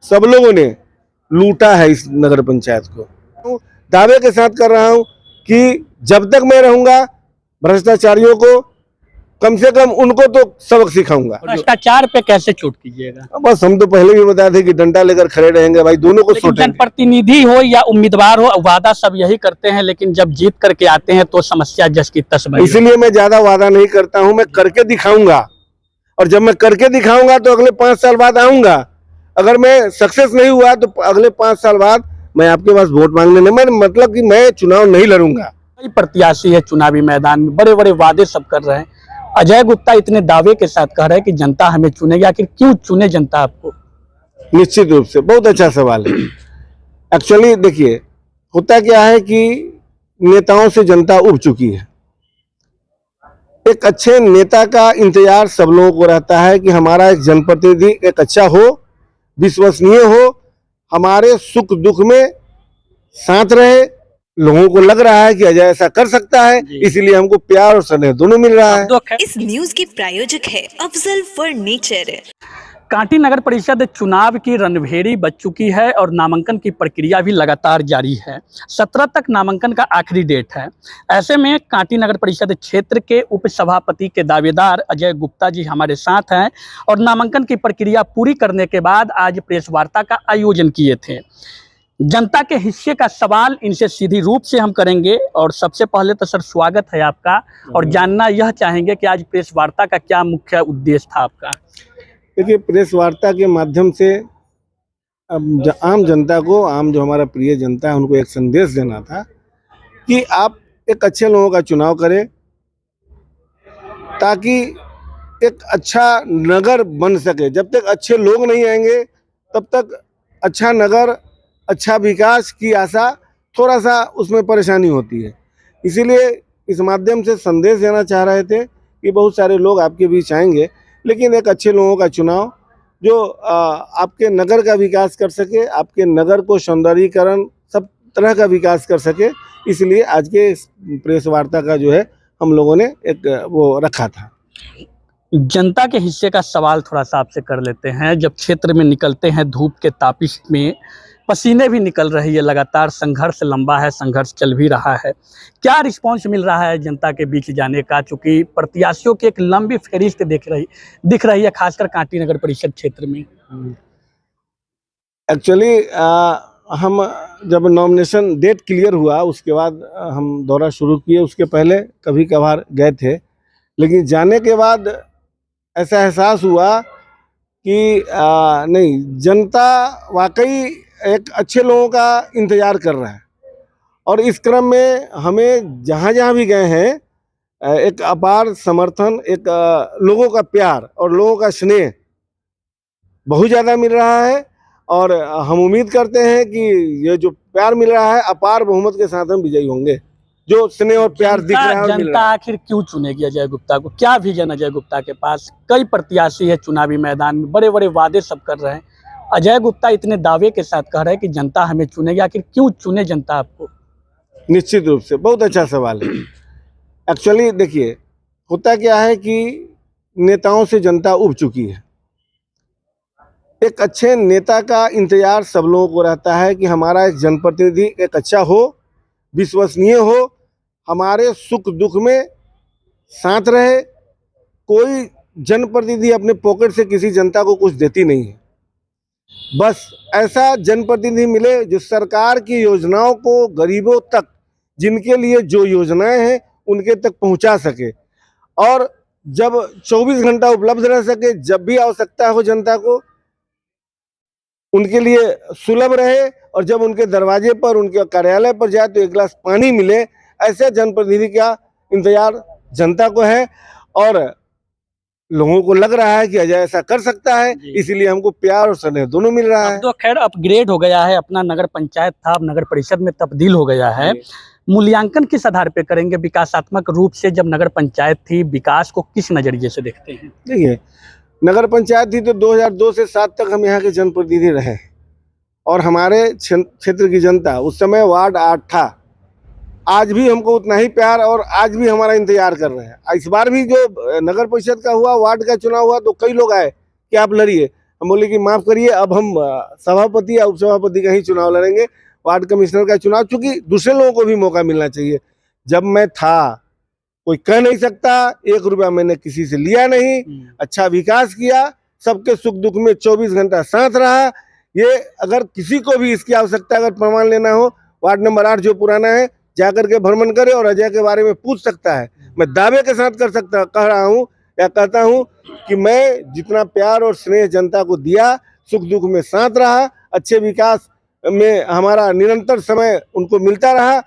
सब लोगों ने लूटा है इस नगर पंचायत को। दावे के साथ कर रहा हूं कि जब तक मैं रहूंगा भ्रष्टाचारियों को कम से कम उनको तो सबक सिखाऊंगा। भ्रष्टाचार पे कैसे चोट कीजिएगा? बस हम तो पहले भी बताए थे कि डंडा लेकर खड़े रहेंगे भाई, दोनों को लेकिन सोटेंगे। जनप्रतिनिधि हो या उम्मीदवार हो, वादा सब यही करते हैं, लेकिन जब जीत करके आते हैं तो समस्या जस की तस बनी। इसलिए मैं ज्यादा वादा नहीं करता हूं, मैं करके दिखाऊंगा। और जब मैं करके दिखाऊंगा तो अगले 5 साल बाद आऊंगा। अगर मैं सक्सेस नहीं हुआ तो अगले 5 साल बाद मैं आपके पास वोट मांगने नहीं, मैं मतलब कि मैं चुनाव नहीं लड़ूंगा। कई प्रत्याशी है चुनावी मैदान में, बड़े बड़े वादे सब कर रहे हैं। अजय गुप्ता इतने दावे के साथ कह रहे हैं कि जनता हमें चुनेगी, आखिर क्यों चुने जनता आपको? निश्चित रूप से बहुत अच्छा सवाल है। एक्चुअली देखिए, होता क्या है कि नेताओं से जनता उब चुकी है। एक अच्छे नेता का इंतजार सब लोगों को रहता है कि हमारा एक जनप्रतिनिधि एक अच्छा हो, विश्वसनीय हो, हमारे सुख दुख में साथ रहे। लोगों को लग रहा है कि अजय ऐसा कर सकता है, इसीलिए हमको प्यार और स्नेह दोनों मिल रहा है। इस न्यूज के प्रायोजक है अफजल फर्नीचर। कांटी नगर परिषद चुनाव की रणभेरी बज चुकी है और नामांकन की प्रक्रिया भी लगातार जारी है। 17 तक नामांकन का आखिरी डेट है। ऐसे में कांटी नगर परिषद क्षेत्र के उप सभापति के दावेदार अजय गुप्ता जी हमारे साथ हैं और नामांकन की प्रक्रिया पूरी करने के बाद आज प्रेस वार्ता का आयोजन किए थे। जनता के हिस्से का सवाल इनसे सीधी रूप से हम करेंगे और सबसे पहले तो सर स्वागत है आपका, और जानना यह चाहेंगे कि आज प्रेस वार्ता का क्या मुख्य उद्देश्य था आपका? देखिए, प्रेस वार्ता के माध्यम से अब आम जनता को, आम जो हमारा प्रिय जनता है, उनको एक संदेश देना था कि आप एक अच्छे लोगों का चुनाव करें ताकि एक अच्छा नगर बन सके। जब तक अच्छे लोग नहीं आएंगे तब तक अच्छा नगर, अच्छा विकास की आशा थोड़ा सा उसमें परेशानी होती है। इसीलिए इस माध्यम से संदेश देना चाह रहे थे कि बहुत सारे लोग आपके बीच आएंगे, लेकिन एक अच्छे लोगों का चुनाव जो आपके नगर का विकास कर सके, आपके नगर को सौंदर्यीकरण सब तरह का विकास कर सके। इसलिए आज के प्रेस वार्ता का जो है हम लोगों ने एक वो रखा था। जनता के हिस्से का सवाल थोड़ा सा आपसे कर लेते हैं। जब क्षेत्र में निकलते हैं, धूप के तापिश में पसीने भी निकल रही है, लगातार संघर्ष लंबा है, संघर्ष चल भी रहा है, क्या रिस्पांस मिल रहा है जनता के बीच जाने का? चूंकि प्रत्याशियों की एक लंबी फहरिस्त दिख रही है, खासकर कांटी नगर परिषद क्षेत्र में। एक्चुअली हम जब नॉमिनेशन डेट क्लियर हुआ उसके बाद हम दौरा शुरू किए। उसके पहले कभी कभार गए थे, लेकिन जाने के बाद ऐसा एहसास हुआ कि नहीं, जनता वाकई एक अच्छे लोगों का इंतजार कर रहा है। और इस क्रम में हमें जहाँ जहाँ भी गए हैं एक अपार समर्थन, एक लोगों का प्यार और लोगों का स्नेह बहुत ज़्यादा मिल रहा है। और हम उम्मीद करते हैं कि ये जो प्यार मिल रहा है, अपार बहुमत के साथ हम विजयी होंगे। जो स्नेह और प्यार दिख रहा है, जनता आखिर क्यों चुनेगी अजय गुप्ता को? क्या विजन अजय गुप्ता के पास? कई प्रत्याशी है चुनावी मैदान में, बड़े बड़े वादे सब कर रहे हैं। अजय गुप्ता इतने दावे के साथ कह रहे हैं कि जनता हमें चुनेगी, आखिर क्यों चुने जनता आपको? निश्चित रूप से बहुत अच्छा सवाल है। एक्चुअली देखिए, होता क्या है कि नेताओं से जनता उब चुकी है। एक अच्छे नेता का इंतजार सब लोगों को रहता है कि हमारा एक जनप्रतिनिधि एक अच्छा हो, विश्वसनीय हो, हमारे सुख दुख में साथ रहे। कोई जनप्रतिनिधि अपने पॉकेट से किसी जनता को कुछ देती नहीं है। बस ऐसा जनप्रतिनिधि मिले जो सरकार की योजनाओं को गरीबों तक, जिनके लिए जो योजनाएं हैं उनके तक पहुंचा सके, और जब 24 घंटा उपलब्ध रह सके, जब भी आवश्यकता हो जनता को उनके लिए सुलभ रहे, और जब उनके दरवाजे पर, उनके कार्यालय पर जाए तो एक गिलास पानी मिले। ऐसे जनप्रतिनिधि का इंतजार जनता को है और लोगों को लग रहा है कि अजय ऐसा कर सकता है, इसीलिए हमको प्यार और स्नेह दोनों मिल रहा है। तो खैर अपग्रेड हो गया है, अपना नगर पंचायत था अब नगर परिषद में तब्दील हो गया है। मूल्यांकन किस आधार पे करेंगे? विकासात्मक रूप से जब नगर पंचायत थी, विकास को किस नजरिए से देखते हैं? देखिए, नगर पंचायत थी तो 2002 से 7 तक हम यहाँ के जनप्रतिनिधि रहे, और हमारे क्षेत्र की जनता उस समय वार्ड 8 था। आज भी हमको उतना ही प्यार और आज भी हमारा इंतजार कर रहे हैं। इस बार भी जो नगर परिषद का हुआ, वार्ड का चुनाव हुआ, तो कई लोग आए कि आप लड़िए। हम बोले कि माफ करिए, अब हम सभापति या उपसभापति का ही चुनाव लड़ेंगे, वार्ड कमिश्नर का चुनाव, चूंकि दूसरे लोगों को भी मौका मिलना चाहिए। जब मैं था, कोई कह नहीं सकता 1 रुपया मैंने किसी से लिया नहीं, अच्छा विकास किया, सबके सुख दुख में 24 घंटा साथ रहा। ये अगर किसी को भी इसकी आवश्यकता अगर प्रमाण लेना हो, वार्ड नंबर 8 जो पुराना है जाकर के भ्रमण करे और अजय के बारे में पूछ सकता है। मैं दावे के साथ कह रहा हूँ या कहता हूँ कि मैं जितना प्यार और स्नेह जनता को दिया, सुख दुख में साथ रहा, अच्छे विकास में हमारा निरंतर समय उनको मिलता रहा।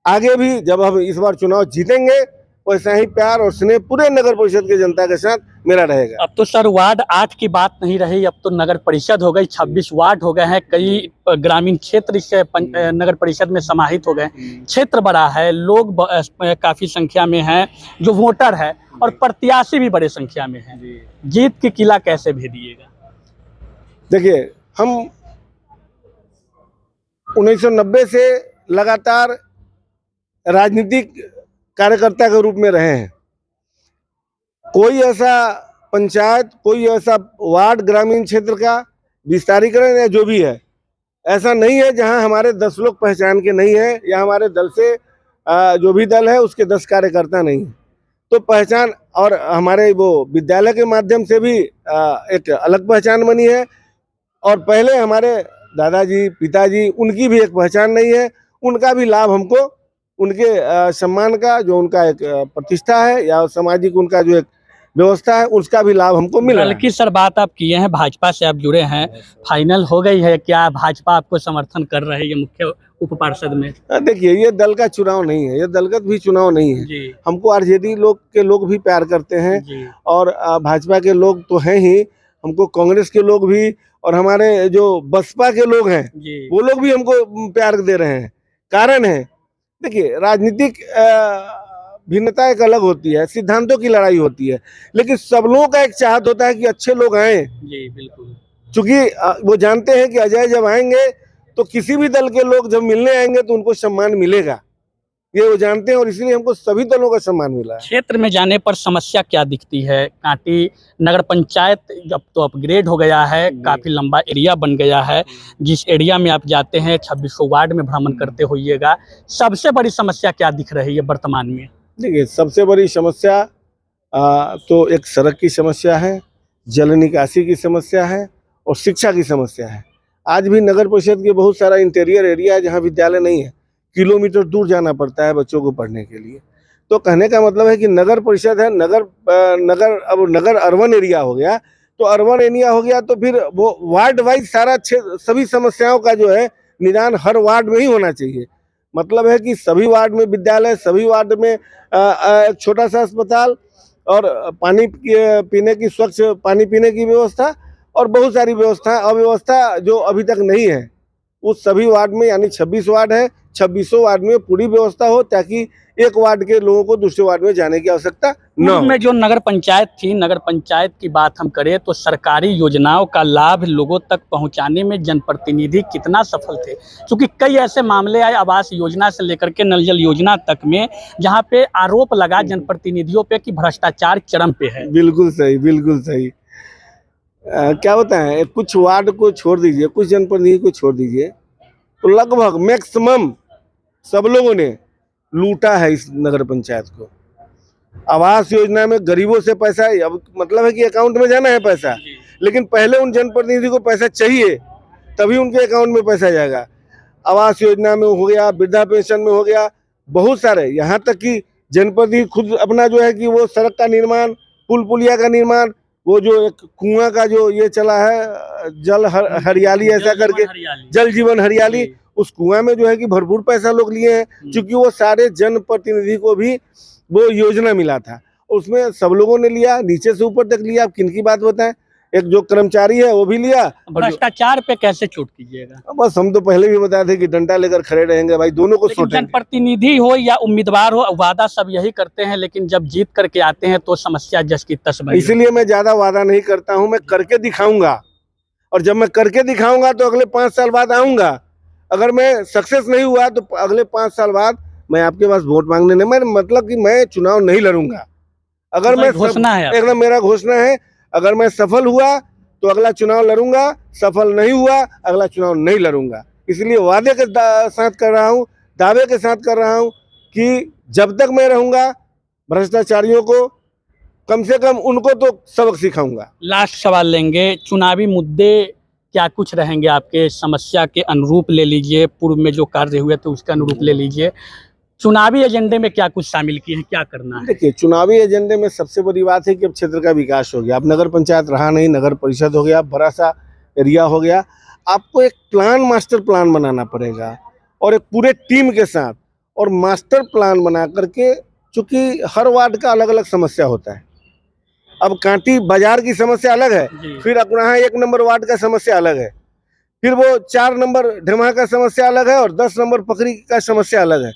आगे भी जब हम इस बार चुनाव जीतेंगे, वैसा ही प्यार और स्नेह पूरे नगर परिषद की जनता के साथ मेरा रहेगा। अब तो सर वार्ड 8 की बात नहीं रही, अब तो नगर परिषद हो गई, 26 वार्ड हो गए हैं, कई ग्रामीण क्षेत्र इस नगर परिषद में समाहित हो गए। क्षेत्र बड़ा है, लोग काफी संख्या में हैं जो वोटर है, और प्रत्याशी भी बड़े संख्या में हैं। जीत की किला कैसे भेदिएगा? देखिए, हम 1990 से लगातार राजनीतिक कार्यकर्ता के रूप में रहे हैं। कोई ऐसा पंचायत, कोई ऐसा वार्ड ग्रामीण क्षेत्र का विस्तारीकरण या जो भी है, ऐसा नहीं है जहां हमारे 10 लोग पहचान के नहीं है, या हमारे दल से जो भी दल है उसके 10 कार्यकर्ता नहीं है। तो पहचान, और हमारे वो विद्यालय के माध्यम से भी एक अलग पहचान बनी है, और पहले हमारे दादाजी पिताजी उनकी भी एक पहचान नहीं है। उनका भी लाभ हमको, उनके सम्मान का जो उनका एक प्रतिष्ठा है या सामाजिक उनका जो एक व्यवस्था है, उसका भी लाभ हमको मिल रहा है। बल्कि सर बात आप किए हैं, भाजपा से आप जुड़े हैं, फाइनल हो गई है क्या? भाजपा आपको समर्थन कर रही है मुख्य उप पार्षद में? देखिए, ये दल का चुनाव नहीं है, ये दलगत भी चुनाव नहीं है जी। हमको आरजेडी के लोग भी प्यार करते हैं जी। और भाजपा के लोग तो हैं ही, हमको कांग्रेस के लोग भी और हमारे जो बसपा के लोग हैं वो लोग भी हमको प्यार दे रहे हैं। कारण है, देखिए, राजनीतिक भिन्नता एक अलग होती है, सिद्धांतों की लड़ाई होती है, लेकिन सब लोगों का एक चाहत होता है कि अच्छे लोग आए जी। बिल्कुल, क्योंकि वो जानते हैं कि अजय जब आएंगे तो किसी भी दल के लोग जब मिलने आएंगे तो उनको सम्मान मिलेगा, ये वो जानते हैं, और इसलिए हमको सभी दलों का सम्मान मिला है। क्षेत्र में जाने पर समस्या क्या दिखती है? कांटी नगर पंचायत अब तो अपग्रेड हो गया है, काफी लंबा एरिया बन गया है, जिस एरिया में आप जाते हैं 2600 वार्ड में भ्रमण करते होइएगा, सबसे बड़ी समस्या क्या दिख रही है वर्तमान में? देखिए, सबसे बड़ी समस्या तो एक सड़क की समस्या है, जल निकासी की समस्या है और शिक्षा की समस्या है। आज भी नगर परिषद के बहुत सारा इंटीरियर एरिया है जहाँ विद्यालय नहीं है, किलोमीटर दूर जाना पड़ता है बच्चों को पढ़ने के लिए। तो कहने का मतलब है कि नगर परिषद है, अब नगर अर्बन एरिया हो गया, तो अर्बन एरिया हो गया तो फिर वो वार्ड वाइज सारा सभी समस्याओं का जो है निदान हर वार्ड में ही होना चाहिए। मतलब है कि सभी वार्ड में विद्यालय, सभी वार्ड में एक छोटा सा अस्पताल और पानी पीने की, स्वच्छ पानी पीने की व्यवस्था और बहुत सारी अव्यवस्था जो अभी तक नहीं है, उस सभी वार्ड में, यानी 26 वार्ड है, 2600 वार्ड में पूरी व्यवस्था हो, ताकि एक वार्ड के लोगों को दूसरे वार्ड में जाने की आवश्यकता न हो। में जो नगर पंचायत थी, नगर पंचायत की बात हम करें तो सरकारी योजनाओं का लाभ लोगों तक पहुंचाने में जनप्रतिनिधि कितना सफल थे? क्योंकि कई ऐसे मामले आए आवास योजना से लेकर के नल जल योजना तक में, जहां पे आरोप लगा जनप्रतिनिधियों पे कि भ्रष्टाचार चरम पे है। बिल्कुल सही, बिल्कुल सही। क्या होता है, कुछ वार्ड को छोड़ दीजिए, कुछ जनप्रतिनिधि को छोड़ दीजिए, तो लगभग मैक्सिमम सब लोगों ने लूटा है इस नगर पंचायत को। आवास योजना में गरीबों से पैसा, अब मतलब है कि अकाउंट में जाना है पैसा, लेकिन पहले उन जनप्रतिनिधि को पैसा चाहिए, तभी उनके अकाउंट में पैसा जाएगा। आवास योजना में हो गया, वृद्धा पेंशन में हो गया, बहुत सारे, यहाँ तक कि जनप्रतिनिधि खुद अपना जो है कि वो सड़क का निर्माण, पुल पुलिया का निर्माण, वो जो एक कुआं का जो ये चला है, जल हरियाली ऐसा करके, जल जीवन हरियाली, उस कुआं में जो है कि भरपूर पैसा लोग लिए हैं, क्योंकि वो सारे जनप्रतिनिधि को भी वो योजना मिला था, उसमें सब लोगों ने लिया, नीचे से ऊपर तक लिया। अब किनकी बात बताएं, एक जो कर्मचारी है वो भी लिया। भ्रष्टाचार पे कैसे छूट कीजिएगा? बस हम तो पहले भी बताए थे कि डंडा लेकर खड़े रहेंगे भाई, दोनों को सोचेंगे। जनप्रतिनिधि हो या उम्मीदवार हो, वादा सब यही करते हैं, लेकिन जब जीत करके आते हैं तो समस्या जस की तस बनी। इसलिए मैं ज्यादा वादा नहीं करता हूँ, मैं करके दिखाऊंगा, और जब मैं करके दिखाऊंगा तो अगले 5 साल बाद आऊंगा। अगर मैं सक्सेस नहीं हुआ तो अगले 5 साल बाद मैं आपके पास वोट मांगने नहीं, मैं मतलब कि मैं चुनाव नहीं लड़ूंगा। अगर मैं घोषणा है, एकदम मेरा घोषणा है, अगर मैं सफल हुआ तो अगला चुनाव लड़ूंगा, सफल नहीं हुआ अगला चुनाव नहीं लड़ूंगा। इसलिए वादे के साथ कर रहा हूँ, दावे के साथ कर रहा हूँ कि जब तक मैं रहूंगा भ्रष्टाचारियों को कम से कम उनको तो सबक सिखाऊंगा। लास्ट सवाल लेंगे, चुनावी मुद्दे क्या कुछ रहेंगे आपके, समस्या के अनुरूप ले लीजिए, पूर्व में जो कार्य हुए थे उसके अनुरूप ले लीजिए, चुनावी एजेंडे में क्या कुछ शामिल किए हैं, क्या करना है? देखिए, चुनावी एजेंडे में सबसे बड़ी बात है कि अब क्षेत्र का विकास हो गया, अब नगर पंचायत रहा नहीं, नगर परिषद हो गया, बड़ा सा एरिया हो गया। आपको एक प्लान, मास्टर प्लान बनाना पड़ेगा और एक पूरे टीम के साथ, और मास्टर प्लान बना करके, चूंकि हर वार्ड का अलग अलग समस्या होता है। अब कांटी बाजार की समस्या अलग है, फिर अपना 1 नंबर वार्ड का समस्या अलग है, फिर वो 4 नंबर ढेमा का समस्या अलग है और 10 नंबर पकड़ी का समस्या अलग है।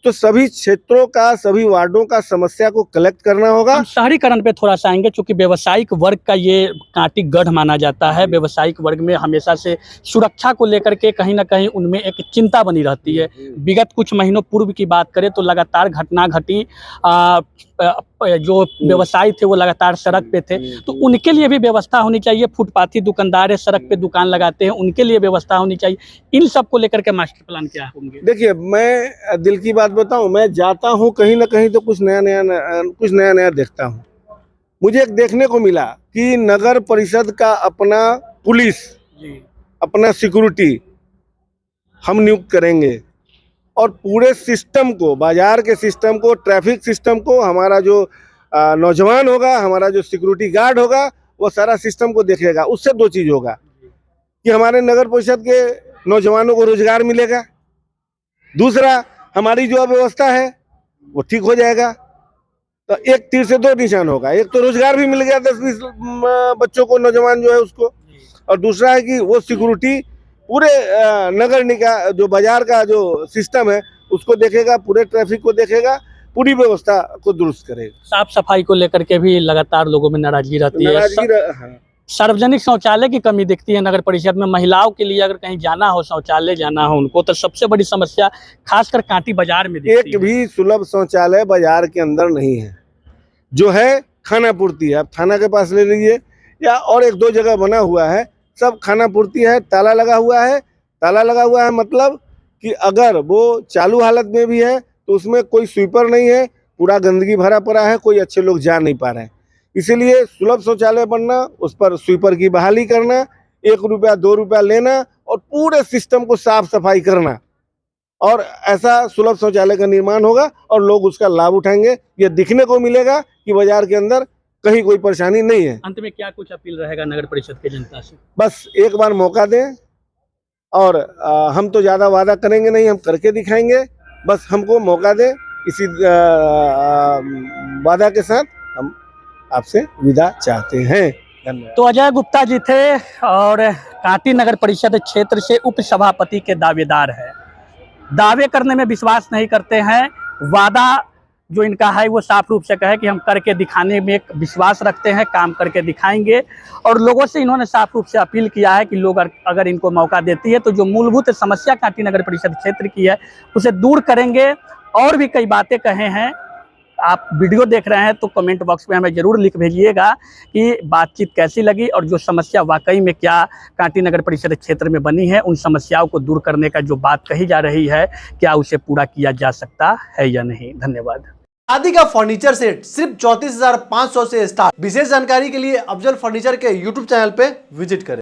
तो सभी क्षेत्रों का, सभी वार्डों का समस्या को कलेक्ट करना होगा। हम शहरीकरण पे थोड़ा सा आएंगे, क्योंकि व्यवसायिक वर्ग का ये कांटी गढ़ माना जाता है। व्यवसायिक वर्ग में हमेशा से सुरक्षा को लेकर के कहीं ना कहीं उनमें एक चिंता बनी रहती है। विगत कुछ महीनों पूर्व की बात करें तो लगातार घटना घटी, जो व्यवसायी थे वो लगातार सड़क पे थे, तो उनके लिए भी व्यवस्था होनी चाहिए। फुटपाथी दुकानदार है, सड़क पे दुकान लगाते हैं, उनके लिए व्यवस्था होनी चाहिए। इन सब को लेकर के मास्टर प्लान क्या होंगे? देखिए, मैं दिल की बात बताऊं, मैं जाता हूं कहीं ना कहीं तो कुछ नया नया देखता हूं। मुझे एक देखने को मिला कि नगर परिषद का अपना पुलिस, अपना सिक्योरिटी हम नियुक्त करेंगे और पूरे सिस्टम को, बाजार के सिस्टम को, ट्रैफिक सिस्टम को, हमारा जो नौजवान होगा, हमारा जो सिक्योरिटी गार्ड होगा, वो सारा सिस्टम को देखेगा। उससे 2 चीज़ होगा कि हमारे नगर परिषद के नौजवानों को रोजगार मिलेगा, दूसरा हमारी जो अव्यवस्था है वो ठीक हो जाएगा। तो एक तीर से 2 निशान होगा, एक तो रोजगार भी मिल गया 10-20 बच्चों को, नौजवान जो है उसको, और दूसरा है कि वो सिक्योरिटी पूरे नगर निकाय, जो बाजार का जो सिस्टम है उसको देखेगा, पूरे ट्रैफिक को देखेगा, पूरी व्यवस्था को दुरुस्त करेगा। साफ सफाई को लेकर के भी लगातार लोगों में नाराजगी रहती है। सार्वजनिक शौचालय की कमी दिखती है नगर परिषद में। महिलाओं के लिए अगर कहीं जाना हो, शौचालय जाना हो उनको, तो सबसे बड़ी समस्या खासकर कांटी बाजार में दिखती है। एक भी सुलभ शौचालय बाजार के अंदर नहीं है। जो है खाना पूर्ति है, आप थाना के पास ले लीजिए या और 1-2 जगह बना हुआ है, सब खाना पूर्ति है, ताला लगा हुआ है। ताला लगा हुआ है मतलब कि अगर वो चालू हालत में भी है तो उसमें कोई स्वीपर नहीं है, पूरा गंदगी भरा पड़ा है, कोई अच्छे लोग जा नहीं पा रहे हैं। इसीलिए सुलभ शौचालय बनना, उस पर स्वीपर की बहाली करना, 1 रुपया 2 रुपया लेना और पूरे सिस्टम को साफ सफाई करना, और ऐसा सुलभ शौचालय का निर्माण होगा और लोग उसका लाभ उठाएंगे। ये दिखने को मिलेगा कि बाजार के अंदर कहीं कोई परेशानी नहीं है। अंत में क्या कुछ अपील रहेगा नगर परिषद के जनता से? बस एक बार मौका दें, और हम तो ज़्यादा वादा करेंगे नहीं, हम करके दिखाएंगे। बस हमको मौका दें, इसी वादा के साथ हम आपसे विदा चाहते हैं। धन्यवाद। तो अजय गुप्ता जी थे और कांटी नगर परिषद क्षेत्र से उप सभापति के दावेदार है। दावे करने में विश्वास नहीं करते हैं, वादा जो इनका है वो साफ रूप से कहे कि हम करके दिखाने में एक विश्वास रखते हैं, काम करके दिखाएंगे। और लोगों से इन्होंने साफ रूप से अपील किया है कि लोग अगर इनको मौका देती है तो जो मूलभूत समस्या कांटी नगर परिषद क्षेत्र की है उसे दूर करेंगे। और भी कई बातें कहे हैं। आप वीडियो देख रहे हैं तो कमेंट बॉक्स में हमें ज़रूर लिख भेजिएगा कि बातचीत कैसी लगी और जो समस्या वाकई में क्या कांटी नगर परिषद क्षेत्र में बनी है, उन समस्याओं को दूर करने का जो बात कही जा रही है, क्या उसे पूरा किया जा सकता है या नहीं। धन्यवाद। शादी का फर्नीचर सेट सिर्फ 34,500 से स्टार्ट। विशेष जानकारी के लिए अफजल फर्नीचर के YouTube चैनल पे विजिट करें।